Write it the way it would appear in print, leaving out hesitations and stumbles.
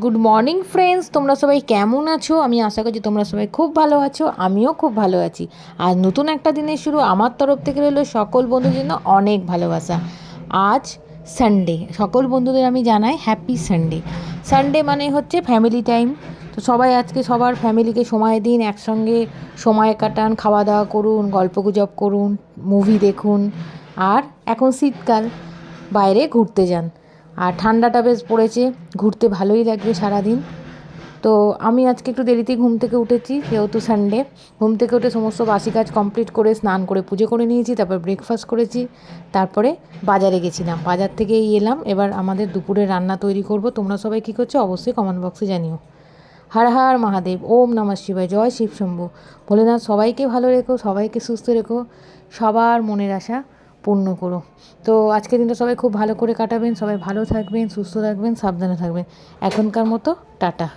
Good morning friends, তোমরা সবাই কেমন আছো? আমি আশা করছি তোমরা সবাই খুব ভালো আছো, আমিও খুব ভালো আছি। আর নতুন একটা দিনের শুরু আমার তরফ থেকে রইলো সকল বন্ধুদের জন্য অনেক ভালোবাসা। আজ সানডে, সকল বন্ধুদের আমি জানাই হ্যাপি সানডে। সানডে মানে হচ্ছে ফ্যামিলি টাইম। তো সবাই আজকে সবার ফ্যামিলিকে সময় দিন, একসঙ্গে সময় কাটান, খাওয়া দাওয়া করুন, গল্পগুজব করুন, মুভি দেখুন। আর এখন শীতকাল, বাইরে ঘুরতে যান। আর ঠান্ডাটা বেশ পড়েছে, ঘুরতে ভালোই লাগবে সারাদিন। তো আমি আজকে একটু দেরিতে ঘুম থেকে উঠেছি, যেহেতু সানডে। ঘুম থেকে উঠে সমস্ত বাসি কাজ কমপ্লিট করে স্নান করে পুজো করে নিয়েছি, তারপর ব্রেকফাস্ট করেছি, তারপরে বাজারে গেছিলাম। বাজার থেকেই এলাম, এবার আমাদের দুপুরে রান্না তৈরি করব। তোমরা সবাই কী করছো অবশ্যই কমেন্ট বক্সে জানিও। হর হর মহাদেব, ওম নমঃ শিবায়, জয় শিব শম্ভু। ভোলেনাথ সবাইকে ভালো রেখো, সবাইকে সুস্থ রেখো, সবার মনের আশা পূর্ণ করো। তো আজকের দিনটা সবাই খুব ভালো করে কাটাবেন, সবাই ভালো থাকবেন, সুস্থ থাকবেন, সাবধানে থাকবেন। এখনকার মতো টাটা।